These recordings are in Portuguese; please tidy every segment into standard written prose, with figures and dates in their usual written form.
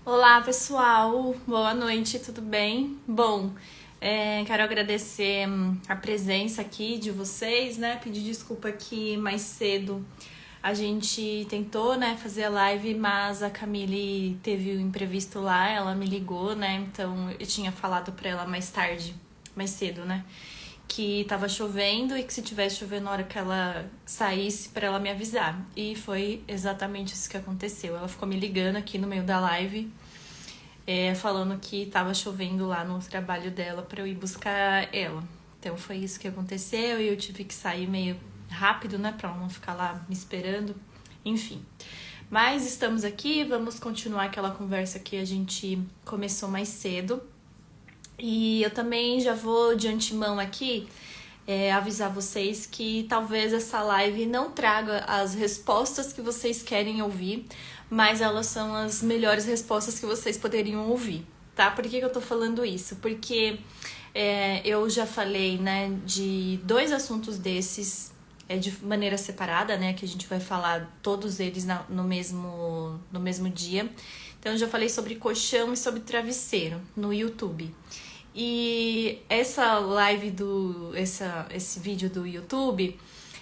Olá, pessoal. Boa noite, tudo bem? Bom, quero agradecer a presença aqui de vocês, né? Pedir desculpa que mais cedo a gente tentou, né, fazer a live, mas a Camille teve um imprevisto lá, ela me ligou, né? Então eu tinha falado pra ela mais tarde, mais cedo, né? Que tava chovendo e que se tivesse chovendo na hora que ela saísse pra ela me avisar. E foi exatamente isso que aconteceu. Ela ficou me ligando aqui no meio da live, falando que tava chovendo lá no trabalho dela pra eu ir buscar ela. Então foi isso que aconteceu e eu tive que sair meio rápido, né, pra ela não ficar lá me esperando. Enfim. Mas estamos aqui, vamos continuar aquela conversa que a gente começou mais cedo. E eu também já vou de antemão aqui avisar vocês que talvez essa live não traga as respostas que vocês querem ouvir, mas elas são as melhores respostas que vocês poderiam ouvir, tá? Por que eu tô falando isso? Porque eu já falei, né, de dois assuntos desses de maneira separada, né, que a gente vai falar todos eles no mesmo dia. Então eu já falei sobre colchão e sobre travesseiro no YouTube. E essa live esse vídeo do YouTube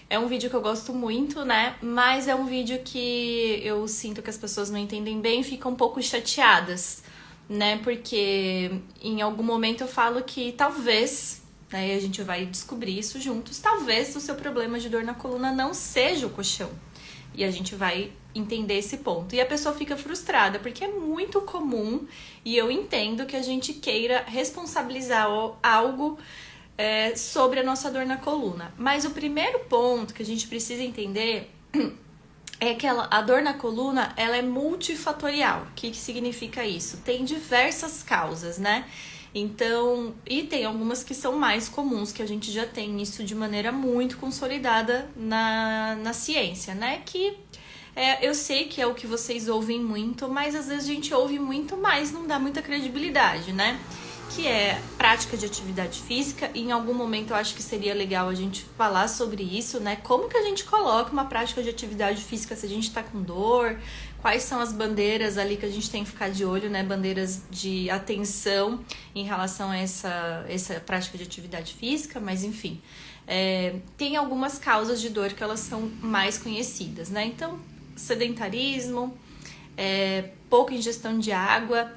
é um vídeo que eu gosto muito, né? Mas é um vídeo que eu sinto que as pessoas não entendem bem e ficam um pouco chateadas, né? Porque em algum momento eu falo que talvez, né, a gente vai descobrir isso juntos, talvez o seu problema de dor na coluna não seja o colchão. E a gente vai entender esse ponto. E a pessoa fica frustrada, porque é muito comum, e eu entendo que a gente queira responsabilizar algo sobre a nossa dor na coluna. Mas o primeiro ponto que a gente precisa entender é que a dor na coluna, ela é multifatorial. O que significa isso? Tem diversas causas, né? Então, e tem algumas que são mais comuns, que a gente já tem isso de maneira muito consolidada na ciência, né? Que eu sei que é o que vocês ouvem muito, mas às vezes a gente ouve muito, mas não dá muita credibilidade, né? Que é prática de atividade física, e em algum momento eu acho que seria legal a gente falar sobre isso, né? Como que a gente coloca uma prática de atividade física se a gente tá com dor, quais são as bandeiras ali que a gente tem que ficar de olho, né? Bandeiras de atenção em relação a essa prática de atividade física, mas enfim. Tem algumas causas de dor que elas são mais conhecidas, né? Então, sedentarismo, pouca ingestão de água,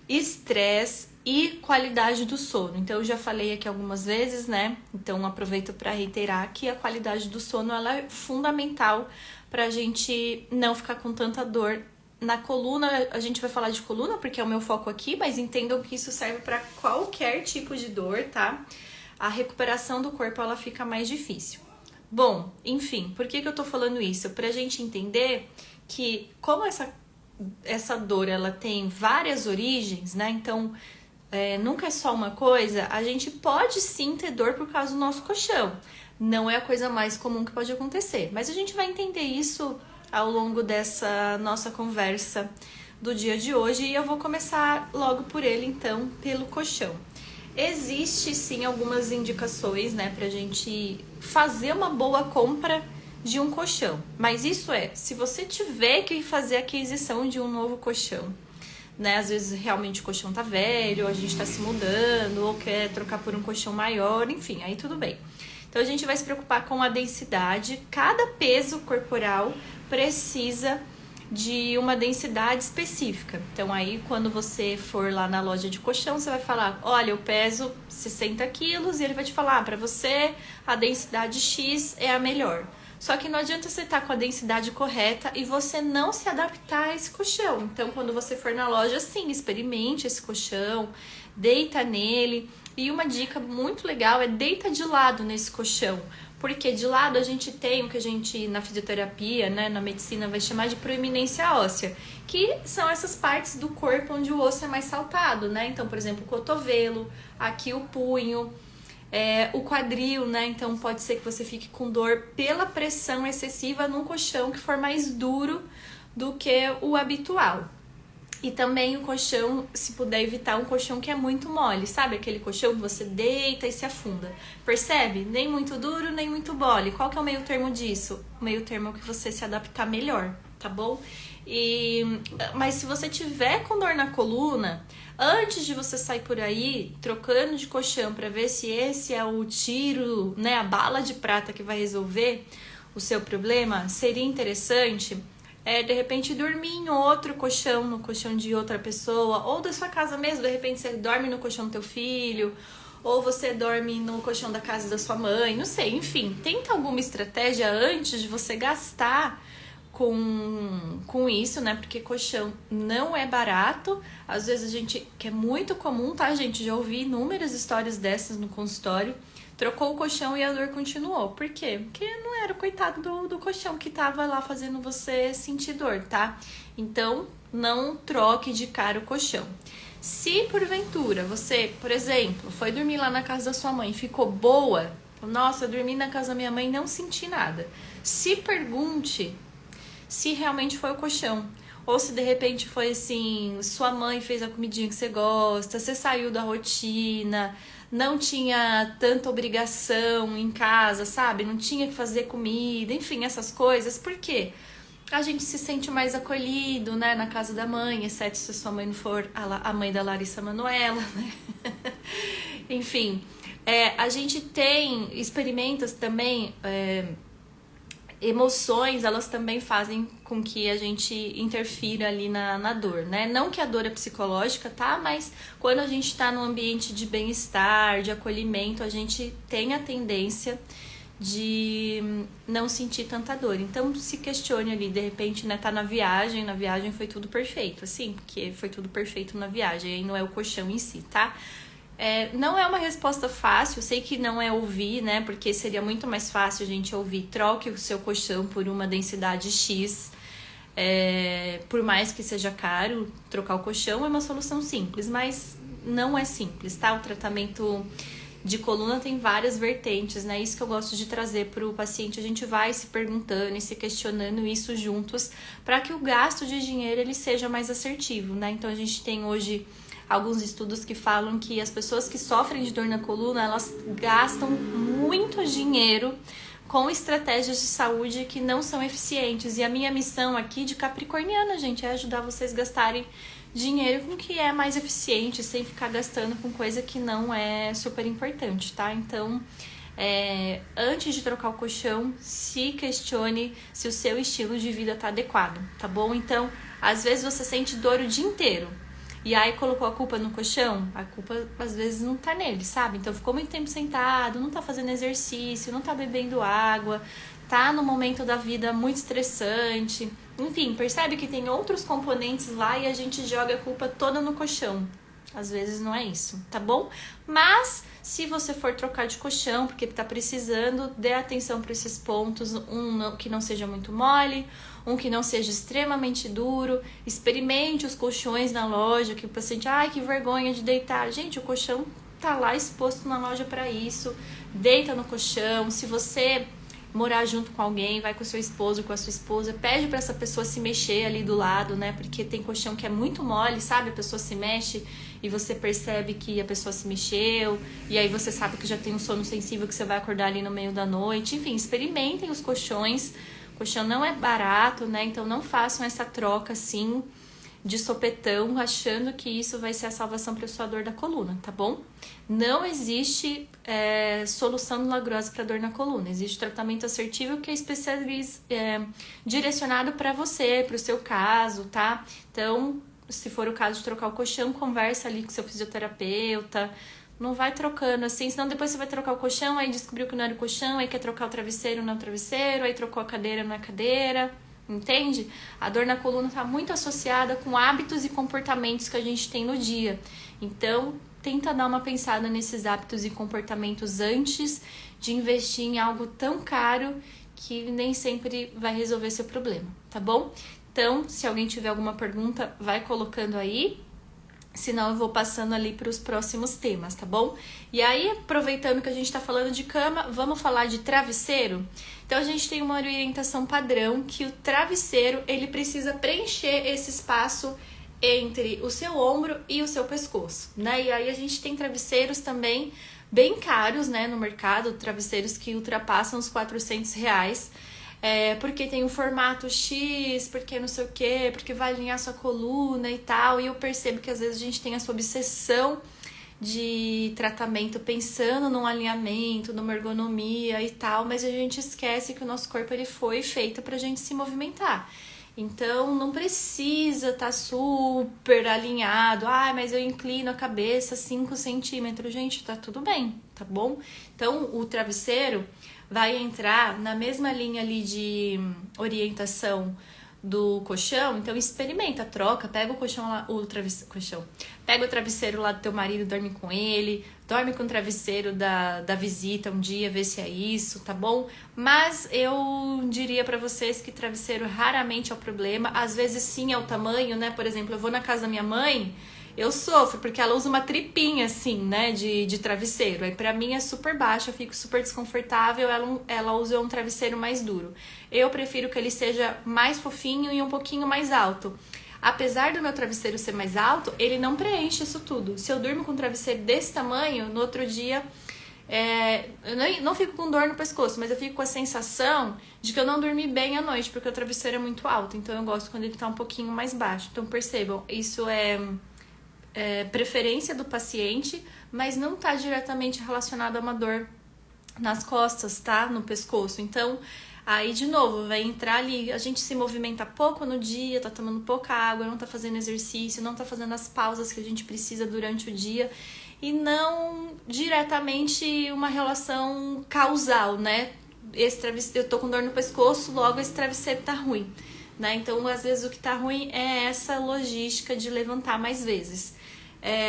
estresse e qualidade do sono. Então eu já falei aqui algumas vezes, né? Então aproveito para reiterar que a qualidade do sono ela é fundamental para a gente não ficar com tanta dor na coluna. A gente vai falar de coluna porque é o meu foco aqui, mas entendam que isso serve para qualquer tipo de dor, tá? A recuperação do corpo ela fica mais difícil. Bom, enfim, por que eu tô falando isso? Pra gente entender que como essa dor ela tem várias origens, né? Então nunca é só uma coisa. A gente pode sim ter dor por causa do nosso colchão. Não é a coisa mais comum que pode acontecer, mas a gente vai entender isso ao longo dessa nossa conversa do dia de hoje e eu vou começar logo por ele, então, pelo colchão. Existe sim algumas indicações, né, pra gente fazer uma boa compra de um colchão, mas isso se você tiver que fazer a aquisição de um novo colchão, né? Às vezes realmente o colchão tá velho, ou a gente tá se mudando, ou quer trocar por um colchão maior, enfim, aí tudo bem. Então a gente vai se preocupar com a densidade. Cada peso corporal precisa de uma densidade específica. Então aí quando você for lá na loja de colchão, você vai falar, olha, eu peso 60 quilos, e ele vai te falar, para você a densidade X é a melhor. Só que não adianta você estar com a densidade correta e você não se adaptar a esse colchão. Então, quando você for na loja, sim, experimente esse colchão, deita nele. E uma dica muito legal é deita de lado nesse colchão. Porque de lado a gente tem o que a gente, na fisioterapia, né, na medicina, vai chamar de proeminência óssea. Que são essas partes do corpo onde o osso é mais saltado, né? Então, por exemplo, o cotovelo, aqui o punho, o quadril, né? Então pode ser que você fique com dor pela pressão excessiva num colchão que for mais duro do que o habitual. E também o colchão, se puder evitar um colchão que é muito mole, sabe? Aquele colchão que você deita e se afunda. Percebe? Nem muito duro, nem muito mole. Qual que é o meio termo disso? O meio termo é que você se adaptar melhor, tá bom? Mas se você tiver com dor na coluna, antes de você sair por aí trocando de colchão para ver se esse é o tiro, né, a bala de prata que vai resolver o seu problema, seria interessante de repente dormir em outro colchão, no colchão de outra pessoa, ou da sua casa mesmo. De repente você dorme no colchão do teu filho, ou você dorme no colchão da casa da sua mãe, não sei, enfim, tenta alguma estratégia antes de você gastar com isso, né? Porque colchão não é barato. Às vezes a gente, que é muito comum, tá, gente? Já ouvi inúmeras histórias dessas no consultório. Trocou o colchão e a dor continuou. Por quê? Porque não era o coitado do colchão que tava lá fazendo você sentir dor, tá? Então, não troque de cara o colchão. Se porventura você, por exemplo, foi dormir lá na casa da sua mãe e ficou boa, nossa, eu dormi na casa da minha mãe e não senti nada. Se pergunte se realmente foi o colchão. Ou se de repente foi assim, sua mãe fez a comidinha que você gosta, você saiu da rotina, não tinha tanta obrigação em casa, sabe? Não tinha que fazer comida, enfim, essas coisas. Por quê? A gente se sente mais acolhido, né, na casa da mãe, exceto se sua mãe não for a mãe da Larissa Manoela, né? Enfim, a gente experimenta também... emoções, elas também fazem com que a gente interfira ali na dor, né? Não que a dor é psicológica, tá? Mas quando a gente tá num ambiente de bem-estar, de acolhimento, a gente tem a tendência de não sentir tanta dor. Então, se questione ali, de repente, né? Tá na viagem foi tudo perfeito, assim, porque foi tudo perfeito na viagem, aí não é o colchão em si, tá? Não é uma resposta fácil, eu sei que não é ouvir, né? Porque seria muito mais fácil a gente ouvir, troque o seu colchão por uma densidade X. Por mais que seja caro, trocar o colchão é uma solução simples, mas não é simples, tá? O tratamento de coluna tem várias vertentes, né? Isso que eu gosto de trazer para o paciente, a gente vai se perguntando e se questionando isso juntos, para que o gasto de dinheiro ele seja mais assertivo, né? Então a gente tem hoje alguns estudos que falam que as pessoas que sofrem de dor na coluna, elas gastam muito dinheiro com estratégias de saúde que não são eficientes. E a minha missão aqui de capricorniana, gente, é ajudar vocês a gastarem dinheiro com o que é mais eficiente, sem ficar gastando com coisa que não é super importante, tá? Então, antes de trocar o colchão, se questione se o seu estilo de vida tá adequado, tá bom? Então, às vezes você sente dor o dia inteiro, e aí colocou a culpa no colchão, a culpa às vezes não tá nele, sabe? Então ficou muito tempo sentado, não tá fazendo exercício, não tá bebendo água, tá no momento da vida muito estressante. Enfim, percebe que tem outros componentes lá e a gente joga a culpa toda no colchão. Às vezes não é isso, tá bom? Mas se você for trocar de colchão porque tá precisando, dê atenção para esses pontos, que não seja muito mole, um que não seja extremamente duro. Experimente os colchões na loja, que o paciente, ai, que vergonha de deitar. Gente, o colchão tá lá exposto na loja para isso. Deita no colchão. Se você morar junto com alguém, vai com o seu esposo, com a sua esposa, pede para essa pessoa se mexer ali do lado, né? Porque tem colchão que é muito mole, sabe? A pessoa se mexe e você percebe que a pessoa se mexeu, e aí você sabe que já tem um sono sensível que você vai acordar ali no meio da noite. Enfim, experimentem os colchões. O colchão não é barato, né? Então não façam essa troca assim de sopetão, achando que isso vai ser a salvação para sua dor da coluna, tá bom? Não existe solução milagrosa para dor na coluna. Existe tratamento assertivo que é direcionado para você, para o seu caso, tá? Então, se for o caso de trocar o colchão, conversa ali com seu fisioterapeuta. Não vai trocando assim, senão depois você vai trocar o colchão, aí descobriu que não era o colchão, aí quer trocar o travesseiro, não é o travesseiro, aí trocou a cadeira, não é a cadeira. Entende? A dor na coluna está muito associada com hábitos e comportamentos que a gente tem no dia. Então, tenta dar uma pensada nesses hábitos e comportamentos antes de investir em algo tão caro que nem sempre vai resolver seu problema, tá bom? Então, se alguém tiver alguma pergunta, vai colocando aí. Senão eu vou passando ali para os próximos temas, tá bom? E aí, aproveitando que a gente tá falando de cama, vamos falar de travesseiro? Então, a gente tem uma orientação padrão que o travesseiro, ele precisa preencher esse espaço entre o seu ombro e o seu pescoço, né? E aí, a gente tem travesseiros também bem caros, né, no mercado, travesseiros que ultrapassam os R$400. porque tem um formato X, porque não sei o quê, porque vai alinhar sua coluna e tal. E eu percebo que às vezes a gente tem essa obsessão de tratamento pensando num alinhamento, numa ergonomia e tal, mas a gente esquece que o nosso corpo ele foi feito pra gente se movimentar. Então não precisa estar super alinhado. Mas eu inclino a cabeça 5 centímetros. Gente, tá tudo bem, tá bom? Então o travesseiro vai entrar na mesma linha ali de orientação do colchão. Então experimenta, troca, pega o colchão lá, pega o travesseiro lá do teu marido, dorme com ele, dorme com o travesseiro da visita um dia, vê se é isso, tá bom? Mas eu diria pra vocês que travesseiro raramente é o problema, às vezes sim é o tamanho, né? Por exemplo, eu vou na casa da minha mãe, eu sofro, porque ela usa uma tripinha, assim, né, de travesseiro. Aí pra mim é super baixo, eu fico super desconfortável, ela usa um travesseiro mais duro. Eu prefiro que ele seja mais fofinho e um pouquinho mais alto. Apesar do meu travesseiro ser mais alto, ele não preenche isso tudo. Se eu durmo com um travesseiro desse tamanho, no outro dia eu não fico com dor no pescoço, mas eu fico com a sensação de que eu não dormi bem à noite, porque o travesseiro é muito alto. Então eu gosto quando ele tá um pouquinho mais baixo. Então percebam, isso é preferência do paciente, mas não está diretamente relacionado a uma dor nas costas, tá? No pescoço. Então, aí de novo, vai entrar ali, a gente se movimenta pouco no dia, tá tomando pouca água, não tá fazendo exercício, não tá fazendo as pausas que a gente precisa durante o dia e não diretamente uma relação causal, né? Esse travesseiro, eu tô com dor no pescoço, logo esse travesseiro tá ruim, né? Então, às vezes o que tá ruim é essa logística de levantar mais vezes.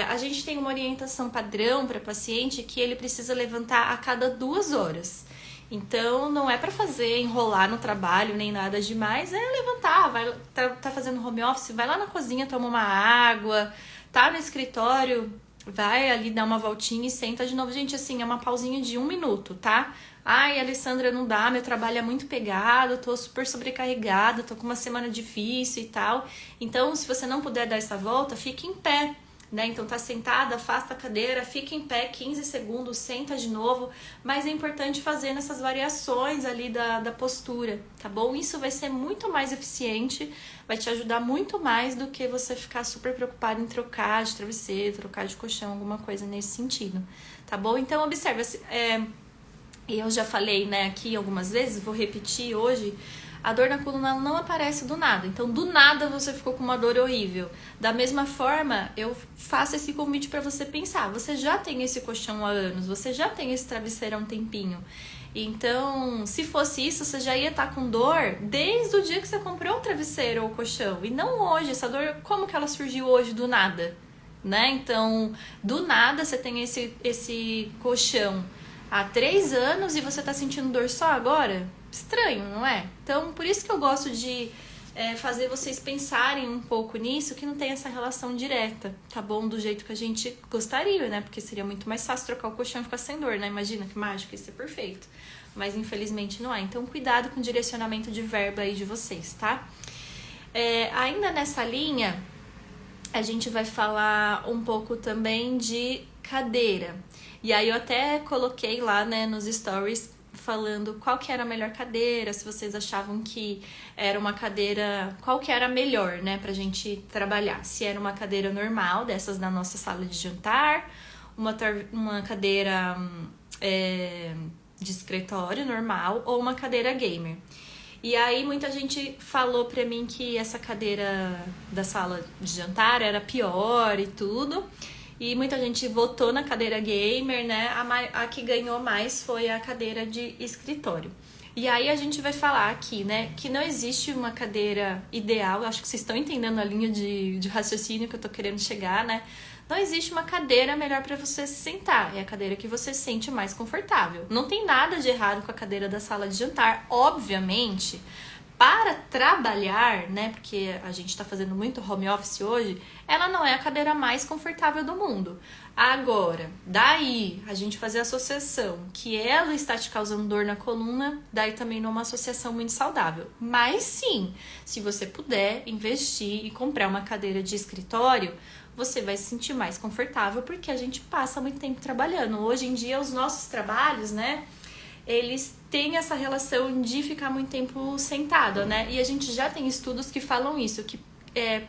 A gente tem uma orientação padrão para paciente que ele precisa levantar a cada 2 horas. Então, não é para fazer enrolar no trabalho nem nada demais, é levantar, tá fazendo home office, vai lá na cozinha, toma uma água, tá no escritório, vai ali dar uma voltinha e senta de novo. Gente, assim, é uma pausinha de 1 minuto, tá? Ai, Alessandra, não dá, meu trabalho é muito pegado, tô super sobrecarregada, tô com uma semana difícil e tal. Então, se você não puder dar essa volta, fique em pé. Né? Então tá sentada, afasta a cadeira, fica em pé 15 segundos, senta de novo, mas é importante fazer nessas variações ali da postura, tá bom? Isso vai ser muito mais eficiente, vai te ajudar muito mais do que você ficar super preocupado em trocar de travesseiro, trocar de colchão, alguma coisa nesse sentido, tá bom? Então observa, eu já falei, né, aqui algumas vezes, vou repetir hoje. A dor na coluna não aparece do nada. Então, do nada você ficou com uma dor horrível. Da mesma forma, eu faço esse convite para você pensar. Você já tem esse colchão há anos, você já tem esse travesseiro há um tempinho. Então, se fosse isso, você já ia estar com dor desde o dia que você comprou o travesseiro ou o colchão. E não hoje. Essa dor, como que ela surgiu hoje do nada? Né? Então, do nada você tem esse colchão há 3 anos e você tá sentindo dor só agora? Estranho, não é? Então, por isso que eu gosto de fazer vocês pensarem um pouco nisso, que não tem essa relação direta, tá bom? Do jeito que a gente gostaria, né? Porque seria muito mais fácil trocar o colchão e ficar sem dor, né? Imagina que mágico, ia ser perfeito. Mas, infelizmente, não é. Então, cuidado com o direcionamento de verba aí de vocês, tá? Ainda nessa linha, a gente vai falar um pouco também de cadeira. E aí, eu até coloquei lá, né, nos stories, falando qual que era a melhor cadeira, se vocês achavam que era uma cadeira, qual que era a melhor, né, pra gente trabalhar. Se era uma cadeira normal, dessas da nossa sala de jantar, uma cadeira de escritório normal ou uma cadeira gamer. E aí muita gente falou pra mim que essa cadeira da sala de jantar era pior e tudo. E muita gente votou na cadeira gamer, né? A que ganhou mais foi a cadeira de escritório. E aí a gente vai falar aqui, né? Que não existe uma cadeira ideal. Acho que vocês estão entendendo a linha de raciocínio que eu tô querendo chegar, né? Não existe uma cadeira melhor para você se sentar. É a cadeira que você se sente mais confortável. Não tem nada de errado com a cadeira da sala de jantar. Obviamente, para trabalhar, né, porque a gente está fazendo muito home office hoje, ela não é a cadeira mais confortável do mundo. Agora, daí a gente fazer a associação que ela está te causando dor na coluna, daí também não é uma associação muito saudável. Mas sim, se você puder investir e comprar uma cadeira de escritório, você vai se sentir mais confortável, porque a gente passa muito tempo trabalhando. Hoje em dia, os nossos trabalhos, né, eles têm essa relação de ficar muito tempo sentado, né? E a gente já tem estudos que falam isso, que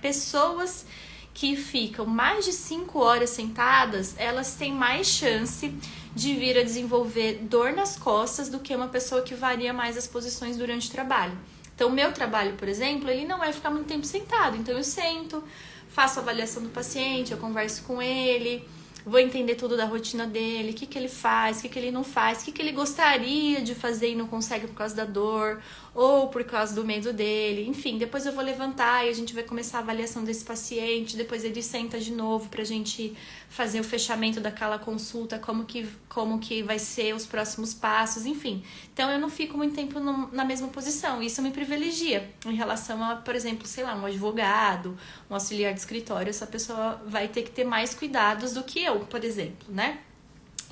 pessoas que ficam mais de 5 horas sentadas, elas têm mais chance de vir a desenvolver dor nas costas do que uma pessoa que varia mais as posições durante o trabalho. Então, o meu trabalho, por exemplo, ele não é ficar muito tempo sentado. Então, eu sento, faço a avaliação do paciente, eu converso com ele, vou entender tudo da rotina dele, o que ele faz, o que ele não faz, o que ele gostaria de fazer e não consegue por causa da dor ou por causa do medo dele. Enfim, depois eu vou levantar e a gente vai começar a avaliação desse paciente, depois ele senta de novo pra gente fazer o fechamento daquela consulta, como que vai ser os próximos passos, enfim. Então eu não fico muito tempo na mesma posição, isso me privilegia em relação a, por exemplo, sei lá, um advogado, um auxiliar de escritório, essa pessoa vai ter que ter mais cuidados do que eu, por exemplo, né?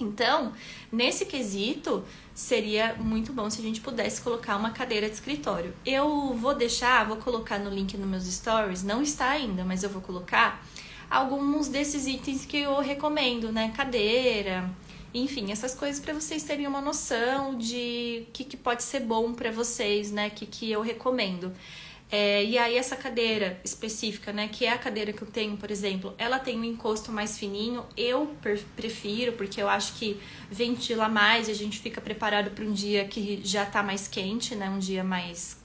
Então, nesse quesito, seria muito bom se a gente pudesse colocar uma cadeira de escritório. Eu vou colocar no link nos meus stories, não está ainda, mas eu vou colocar alguns desses itens que eu recomendo, né? Cadeira, enfim, essas coisas para vocês terem uma noção de o que pode ser bom para vocês, né? Que eu recomendo. E aí essa cadeira específica, né, que é a cadeira que eu tenho, por exemplo, ela tem um encosto mais fininho, eu prefiro, porque eu acho que ventila mais e a gente fica preparado para um dia que já tá mais quente, né, um dia mais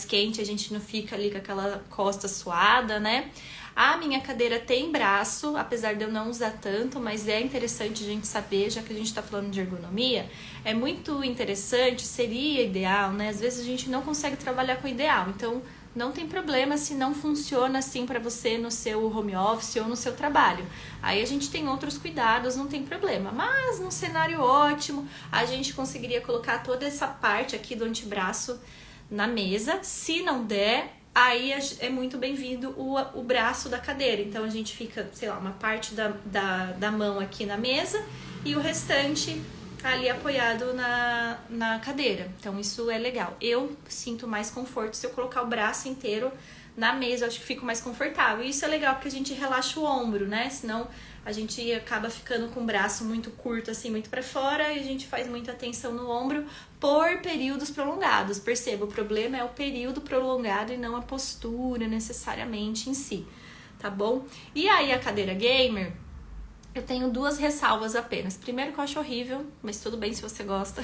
quente, a gente não fica ali com aquela costa suada, né. A minha cadeira tem braço, apesar de eu não usar tanto, mas é interessante a gente saber, já que a gente tá falando de ergonomia, é muito interessante, seria ideal, né? Às vezes a gente não consegue trabalhar com o ideal, então não tem problema se não funciona assim para você no seu home office ou no seu trabalho. Aí a gente tem outros cuidados, não tem problema. Mas num cenário ótimo, a gente conseguiria colocar toda essa parte aqui do antebraço na mesa. Se não der, aí é muito bem-vindo o braço da cadeira. Então a gente fica, sei lá, uma parte da mão aqui na mesa e o restante ali apoiado na cadeira. Então isso é legal. Eu sinto mais conforto se eu colocar o braço inteiro na mesa, eu acho que fico mais confortável. E isso é legal porque a gente relaxa o ombro, né? Senão a gente acaba ficando com o braço muito curto, assim, muito pra fora, e a gente faz muita tensão no ombro por períodos prolongados. Perceba, o problema é o período prolongado e não a postura necessariamente em si, tá bom? E aí a cadeira gamer, eu tenho 2 ressalvas apenas. Primeiro que eu acho horrível, mas tudo bem se você gosta.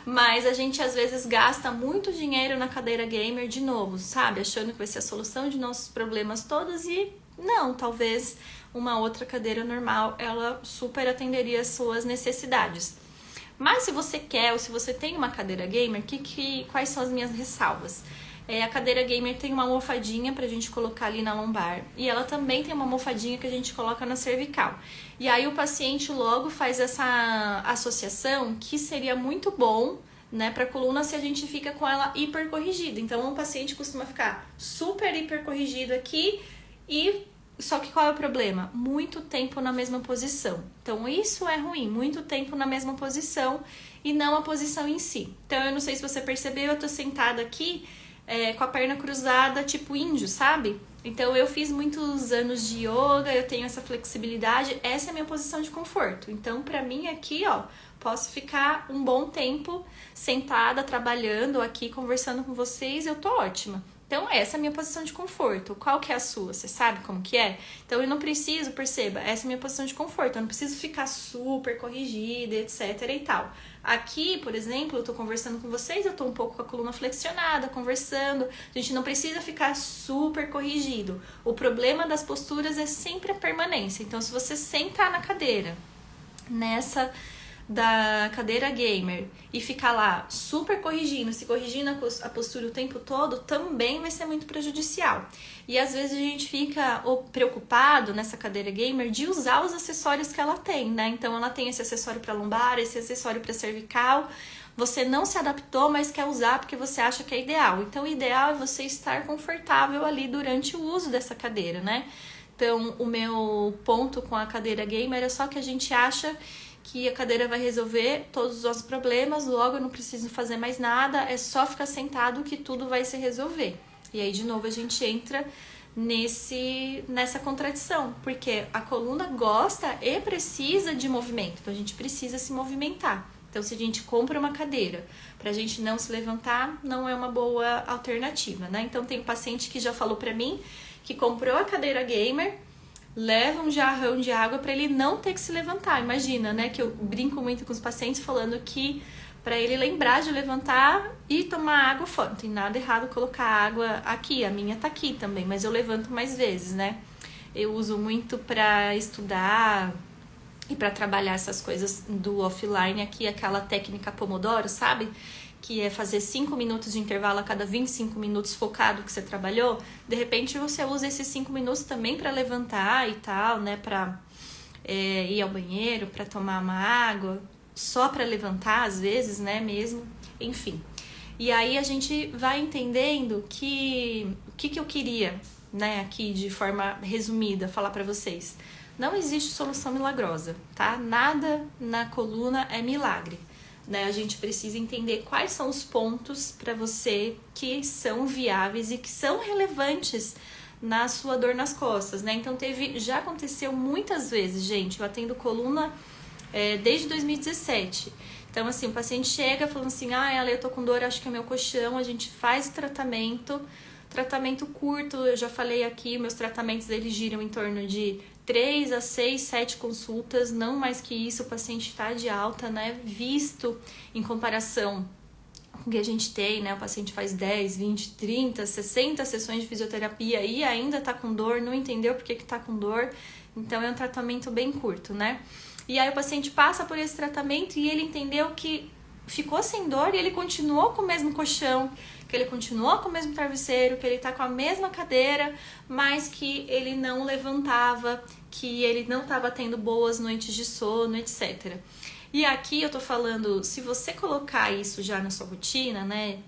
Mas a gente às vezes gasta muito dinheiro na cadeira gamer de novo, sabe? Achando que vai ser a solução de nossos problemas todos e não, talvez uma outra cadeira normal, ela super atenderia as suas necessidades. Mas se você quer ou se você tem uma cadeira gamer, quais são as minhas ressalvas? A cadeira gamer tem uma almofadinha pra gente colocar ali na lombar e ela também tem uma almofadinha que a gente coloca na cervical. E aí o paciente logo faz essa associação que seria muito bom, né, pra coluna se a gente fica com ela hipercorrigida. Então o paciente costuma ficar super hipercorrigido aqui e só que qual é o problema? Muito tempo na mesma posição. Então isso é ruim, muito tempo na mesma posição e não a posição em si. Então eu não sei se você percebeu, eu tô sentada aqui com a perna cruzada, tipo índio, sabe? Então eu fiz muitos anos de yoga, eu tenho essa flexibilidade, essa é a minha posição de conforto. Então pra mim aqui, ó, posso ficar um bom tempo sentada, trabalhando aqui, conversando com vocês, eu tô ótima. Então essa é a minha posição de conforto. Qual que é a sua? Você sabe como que é? Então eu não preciso, perceba, essa é a minha posição de conforto. Eu não preciso ficar super corrigida, etc e tal. Aqui, por exemplo, eu tô conversando com vocês, eu tô um pouco com a coluna flexionada, conversando. A gente não precisa ficar super corrigido. O problema das posturas é sempre a permanência. Então se você sentar na cadeira, nessa da cadeira gamer e ficar lá super corrigindo, se corrigindo a postura o tempo todo, também vai ser muito prejudicial. E às vezes a gente fica preocupado nessa cadeira gamer de usar os acessórios que ela tem, né? Então ela tem esse acessório para lombar, esse acessório para cervical. Você não se adaptou, mas quer usar porque você acha que é ideal. Então o ideal é você estar confortável ali durante o uso dessa cadeira, né? Então o meu ponto com a cadeira gamer é só que a gente acha que a cadeira vai resolver todos os nossos problemas, logo eu não preciso fazer mais nada, é só ficar sentado que tudo vai se resolver. E aí, de novo, a gente entra nessa contradição, porque a coluna gosta e precisa de movimento, então a gente precisa se movimentar, Então, se a gente compra uma cadeira pra gente não se levantar, não é uma boa alternativa, né? Então, tem um paciente que já falou pra mim que comprou a cadeira gamer, leva um jarrão de água para ele não ter que se levantar. Imagina, né? Que eu brinco muito com os pacientes falando que para ele lembrar de levantar e tomar água fora. Não tem nada errado colocar água aqui, a minha tá aqui também, mas eu levanto mais vezes, né? Eu uso muito para estudar e para trabalhar essas coisas do offline aqui, aquela técnica Pomodoro, sabe? Que é fazer 5 minutos de intervalo a cada 25 minutos focado que você trabalhou. De repente você usa esses 5 minutos também para levantar e tal, né? Para ir ao banheiro, para tomar uma água, só para levantar às vezes, né? Mesmo, enfim. E aí a gente vai entendendo que o que eu queria, né? Aqui de forma resumida falar para vocês. Não existe solução milagrosa, tá? Nada na coluna é milagre. Né, a gente precisa entender quais são os pontos para você que são viáveis e que são relevantes na sua dor nas costas, né? Então já aconteceu muitas vezes, gente, eu atendo coluna desde 2017. Então, assim, o paciente chega falando assim, ela, eu tô com dor, acho que é meu colchão, a gente faz o tratamento curto, eu já falei aqui, meus tratamentos eles giram em torno de 3 a 6, 7 consultas, não mais que isso, o paciente está de alta, né? Visto em comparação com o que a gente tem, né? O paciente faz 10, 20, 30, 60 sessões de fisioterapia e ainda tá com dor, não entendeu por que tá com dor, então é um tratamento bem curto, né? E aí o paciente passa por esse tratamento e ele entendeu que ficou sem dor e ele continuou com o mesmo colchão, que ele continuou com o mesmo travesseiro, que ele tá com a mesma cadeira, mas que ele não levantava, que ele não estava tendo boas noites de sono, etc. E aqui eu tô falando, se você colocar isso já na sua rotina, né,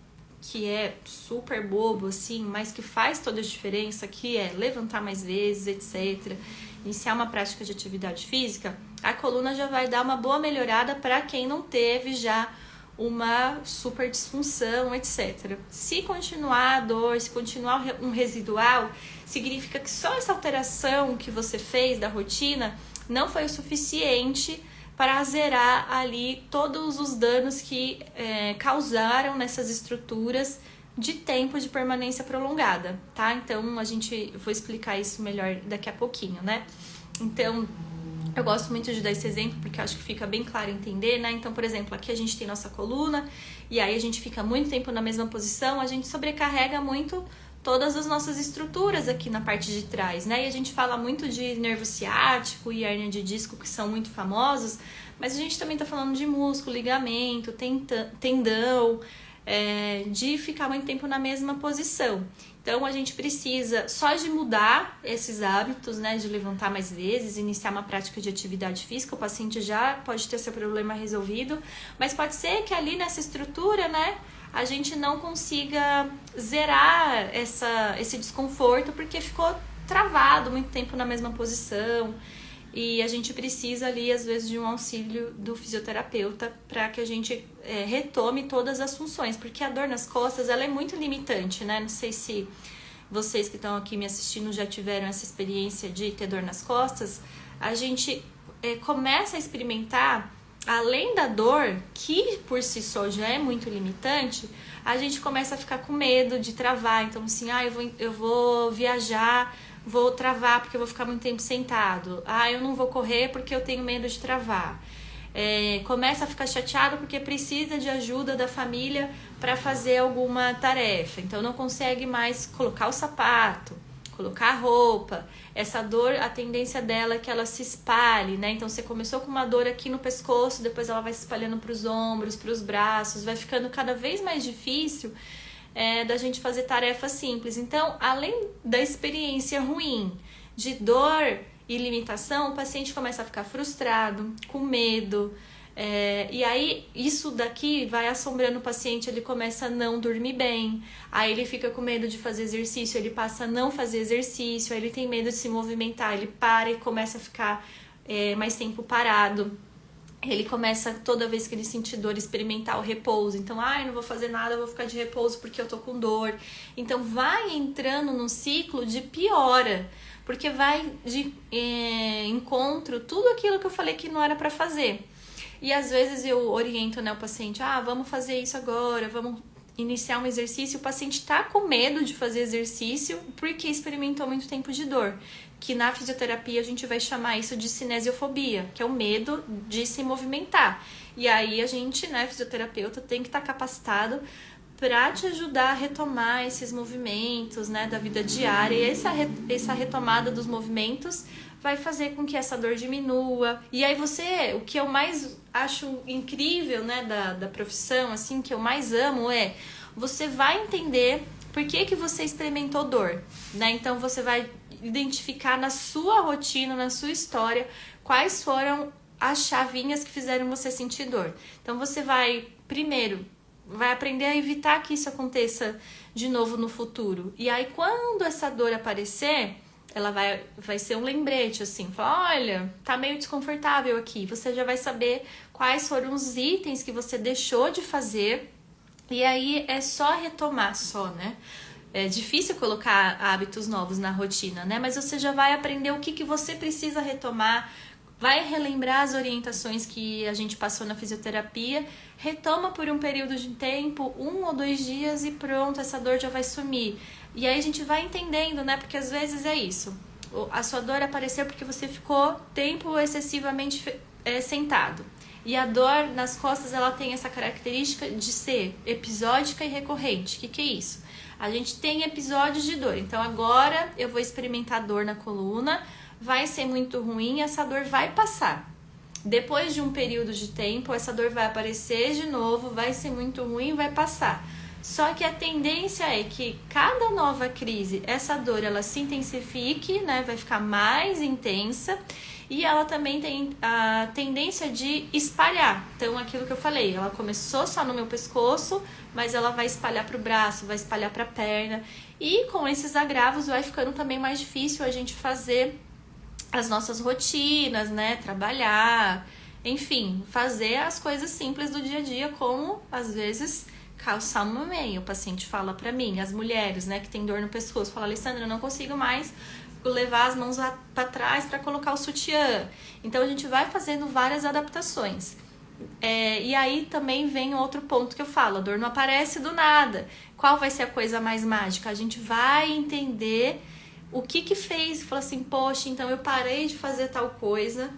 que é super bobo, assim, mas que faz toda a diferença, que é levantar mais vezes, etc., iniciar uma prática de atividade física, a coluna já vai dar uma boa melhorada para quem não teve já uma super disfunção, etc. Se continuar a dor, se continuar um residual, significa que só essa alteração que você fez da rotina não foi o suficiente para zerar ali todos os danos que causaram nessas estruturas de tempo de permanência prolongada, tá? Então, vou explicar isso melhor daqui a pouquinho, né? Então, eu gosto muito de dar esse exemplo porque eu acho que fica bem claro entender, né? Então, por exemplo, aqui a gente tem nossa coluna e aí a gente fica muito tempo na mesma posição, a gente sobrecarrega muito todas as nossas estruturas aqui na parte de trás, né? E a gente fala muito de nervo ciático e hérnia de disco, que são muito famosos, mas a gente também tá falando de músculo, ligamento, tendão, de ficar muito tempo na mesma posição. Então, a gente precisa só de mudar esses hábitos, né, de levantar mais vezes, iniciar uma prática de atividade física, o paciente já pode ter seu problema resolvido, mas pode ser que ali nessa estrutura, né, a gente não consiga zerar esse desconforto porque ficou travado muito tempo na mesma posição. E a gente precisa ali, às vezes, de um auxílio do fisioterapeuta para que a gente retome todas as funções. Porque a dor nas costas, ela é muito limitante, né? Não sei se vocês que estão aqui me assistindo já tiveram essa experiência de ter dor nas costas. A gente começa a experimentar, além da dor, que por si só já é muito limitante, a gente começa a ficar com medo de travar. Então, assim, eu vou viajar, vou travar porque eu vou ficar muito tempo sentado. Eu não vou correr porque eu tenho medo de travar. Começa a ficar chateado porque precisa de ajuda da família para fazer alguma tarefa. Então não consegue mais colocar o sapato, colocar a roupa. Essa dor, a tendência dela é que ela se espalhe, né? Então você começou com uma dor aqui no pescoço, depois ela vai se espalhando para os ombros, para os braços, vai ficando cada vez mais difícil da gente fazer tarefas simples. Então, além da experiência ruim de dor e limitação, o paciente começa a ficar frustrado, com medo, e aí isso daqui vai assombrando o paciente, ele começa a não dormir bem, aí ele fica com medo de fazer exercício, ele passa a não fazer exercício, aí ele tem medo de se movimentar, ele para e começa a ficar mais tempo parado. Ele começa, toda vez que ele sentir dor, experimentar o repouso. Então, eu não vou fazer nada, eu vou ficar de repouso porque eu tô com dor. Então, vai entrando num ciclo de piora, porque vai de encontro tudo aquilo que eu falei que não era pra fazer. E às vezes eu oriento, né, o paciente, vamos fazer isso agora, vamos iniciar um exercício. O paciente tá com medo de fazer exercício porque experimentou muito tempo de dor, que na fisioterapia a gente vai chamar isso de cinesiofobia, que é o medo de se movimentar. E aí a gente, né, fisioterapeuta, tem que estar capacitado para te ajudar a retomar esses movimentos, né, da vida diária. E essa retomada dos movimentos vai fazer com que essa dor diminua. E aí o que eu mais acho incrível, né, da profissão, assim, que eu mais amo você vai entender por que você experimentou dor, né? Então você vai identificar na sua rotina, na sua história, quais foram as chavinhas que fizeram você sentir dor. Então você vai, primeiro, vai aprender a evitar que isso aconteça de novo no futuro. E aí quando essa dor aparecer, ela vai ser um lembrete, assim, fala, olha, tá meio desconfortável aqui. Você já vai saber quais foram os itens que você deixou de fazer. E aí é só retomar, né? É difícil colocar hábitos novos na rotina, né? Mas você já vai aprender o que você precisa retomar, vai relembrar as orientações que a gente passou na fisioterapia, retoma por um período de tempo, 1 ou 2 dias e pronto, essa dor já vai sumir. E aí a gente vai entendendo, né? Porque às vezes é isso, a sua dor apareceu porque você ficou tempo excessivamente sentado. E a dor nas costas, ela tem essa característica de ser episódica e recorrente. O que é isso? A gente tem episódios de dor. Então agora eu vou experimentar dor na coluna, vai ser muito ruim, essa dor vai passar. Depois de um período de tempo, essa dor vai aparecer de novo, vai ser muito ruim, vai passar. Só que a tendência é que cada nova crise, essa dor, ela se intensifique, né? Vai ficar mais intensa. E ela também tem a tendência de espalhar. Então, aquilo que eu falei, ela começou só no meu pescoço, mas ela vai espalhar para o braço, vai espalhar para a perna. E com esses agravos vai ficando também mais difícil a gente fazer as nossas rotinas, né? Trabalhar, enfim, fazer as coisas simples do dia a dia, como às vezes calçar uma meia. O paciente fala para mim, as mulheres, né, que tem dor no pescoço, fala, Alessandra, eu não consigo mais levar as mãos para trás para colocar o sutiã. Então a gente vai fazendo várias adaptações. E aí também vem outro ponto que eu falo, a dor não aparece do nada. Qual vai ser a coisa mais mágica? A gente vai entender o que fez, fala assim, poxa, então eu parei de fazer tal coisa,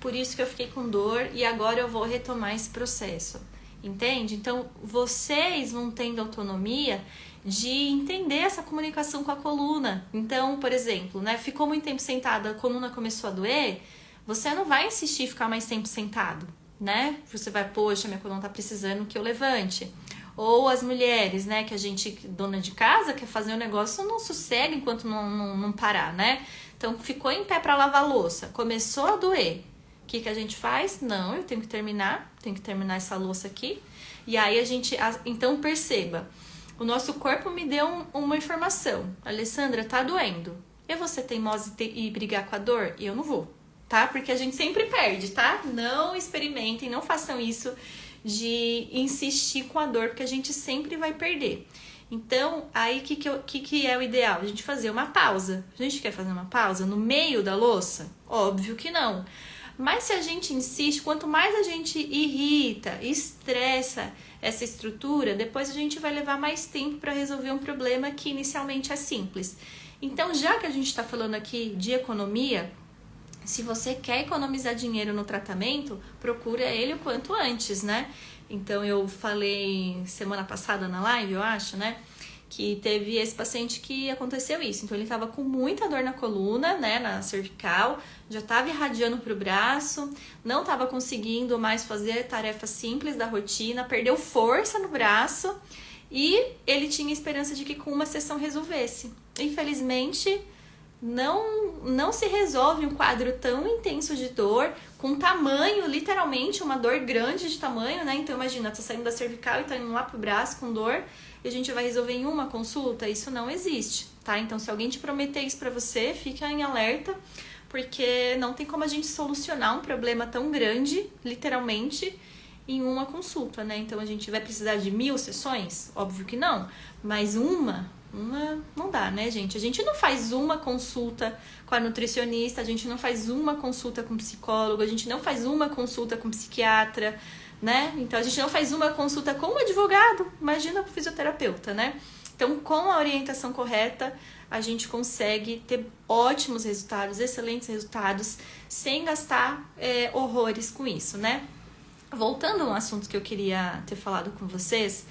por isso que eu fiquei com dor e agora eu vou retomar esse processo. Entende? Então vocês vão tendo autonomia de entender essa comunicação com a coluna. Então, por exemplo, né, ficou muito tempo sentado, a coluna começou a doer, você não vai insistir em ficar mais tempo sentado, né? Você vai, poxa, minha coluna tá precisando que eu levante. Ou as mulheres, né, que a gente, dona de casa, quer fazer o negócio, não sossega enquanto não parar, né? Então, ficou em pé para lavar a louça, começou a doer. O que a gente faz? Não, eu tenho que terminar essa louça aqui. E aí então perceba, o nosso corpo me deu uma informação. Alessandra, tá doendo. Eu vou ser teimosa e brigar com a dor? Eu não vou, tá? Porque a gente sempre perde, tá? Não experimentem, não façam isso de insistir com a dor, porque a gente sempre vai perder. Então, aí o que é o ideal? A gente fazer uma pausa. A gente quer fazer uma pausa no meio da louça? Óbvio que não. Mas se a gente insiste, quanto mais a gente irrita, estressa essa estrutura, depois a gente vai levar mais tempo para resolver um problema que inicialmente é simples. Então, já que a gente está falando aqui de economia, se você quer economizar dinheiro no tratamento, procura ele o quanto antes, né? Então, eu falei semana passada na live, eu acho, né? Que teve esse paciente que aconteceu isso. Então, ele estava com muita dor na coluna, né, na cervical, já estava irradiando para o braço, não estava conseguindo mais fazer tarefas simples da rotina, perdeu força no braço e ele tinha esperança de que com uma sessão resolvesse. Infelizmente, não se resolve um quadro tão intenso de dor, com tamanho, literalmente, uma dor grande de tamanho, né? Então, imagina, tá saindo da cervical e tá indo lá pro braço com dor, e a gente vai resolver em uma consulta? Isso não existe, tá? Então, se alguém te prometer isso pra você, fica em alerta, porque não tem como a gente solucionar um problema tão grande, literalmente, em uma consulta, né? Então, a gente vai precisar de 1000 sessões? Óbvio que não, mas uma Não dá, né, gente? A gente não faz uma consulta com a nutricionista, a gente não faz uma consulta com o psicólogo, a gente não faz uma consulta com o psiquiatra, né? Então a gente não faz uma consulta com o advogado, imagina com o fisioterapeuta, né? Então, com a orientação correta, a gente consegue ter ótimos resultados, excelentes resultados, sem gastar horrores com isso, né? Voltando a um assunto que eu queria ter falado com vocês,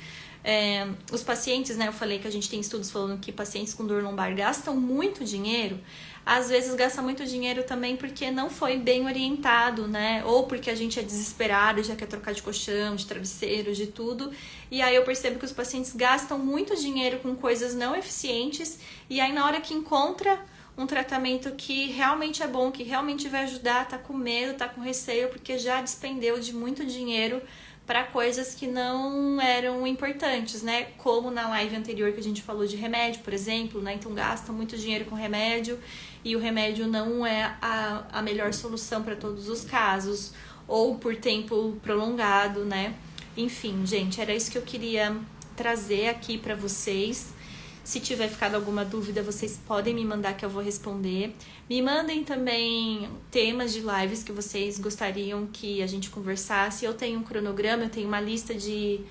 os pacientes, né? Eu falei que a gente tem estudos falando que pacientes com dor lombar gastam muito dinheiro. Às vezes gasta muito dinheiro também porque não foi bem orientado, né? Ou porque a gente é desesperado, já quer trocar de colchão, de travesseiro, de tudo. E aí eu percebo que os pacientes gastam muito dinheiro com coisas não eficientes. E aí na hora que encontra um tratamento que realmente é bom, que realmente vai ajudar, tá com medo, tá com receio, porque já despendeu de muito dinheiro para coisas que não eram importantes, né? Como na live anterior que a gente falou de remédio, por exemplo, né? Então gasta muito dinheiro com remédio e o remédio não é a melhor solução para todos os casos, ou por tempo prolongado, né? Enfim, gente, era isso que eu queria trazer aqui para vocês. Se tiver ficado alguma dúvida, vocês podem me mandar que eu vou responder. Me mandem também temas de lives que vocês gostariam que a gente conversasse. Eu tenho um cronograma, eu tenho uma lista de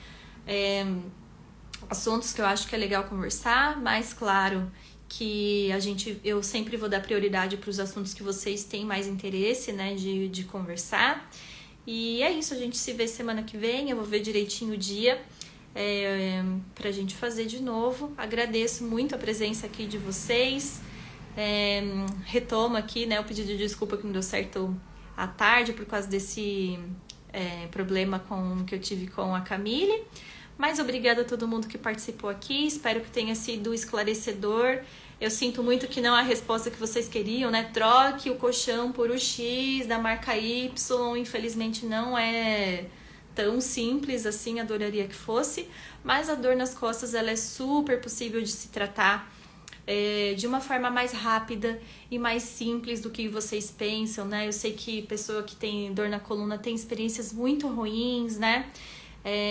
assuntos que eu acho que é legal conversar, mas claro que eu sempre vou dar prioridade para os assuntos que vocês têm mais interesse, né, de conversar. E é isso, a gente se vê semana que vem, eu vou ver direitinho o dia. Pra gente fazer de novo. Agradeço muito a presença aqui de vocês. Retomo aqui, né, o pedido de desculpa que não deu certo à tarde por causa desse problema que eu tive com a Camille. Mas obrigada a todo mundo que participou aqui. Espero que tenha sido esclarecedor. Eu sinto muito que não é a resposta que vocês queriam, né? Troque o colchão por o X da marca Y. Infelizmente não é tão simples assim, adoraria que fosse, mas a dor nas costas ela é super possível de se tratar de uma forma mais rápida e mais simples do que vocês pensam, né? Eu sei que pessoa que tem dor na coluna tem experiências muito ruins, né?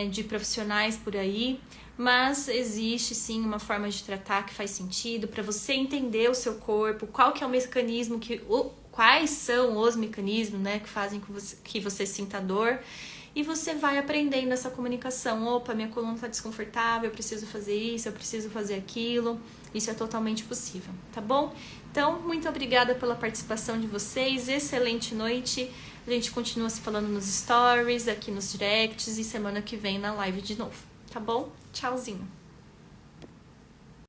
De profissionais por aí, mas existe sim uma forma de tratar que faz sentido para você entender o seu corpo, qual que é o mecanismo, quais são os mecanismos, né, que fazem que você sinta dor. E você vai aprendendo essa comunicação. Opa, minha coluna tá desconfortável, eu preciso fazer isso, eu preciso fazer aquilo. Isso é totalmente possível, tá bom? Então, muito obrigada pela participação de vocês. Excelente noite. A gente continua se falando nos stories, aqui nos directs e semana que vem na live de novo, tá bom? Tchauzinho.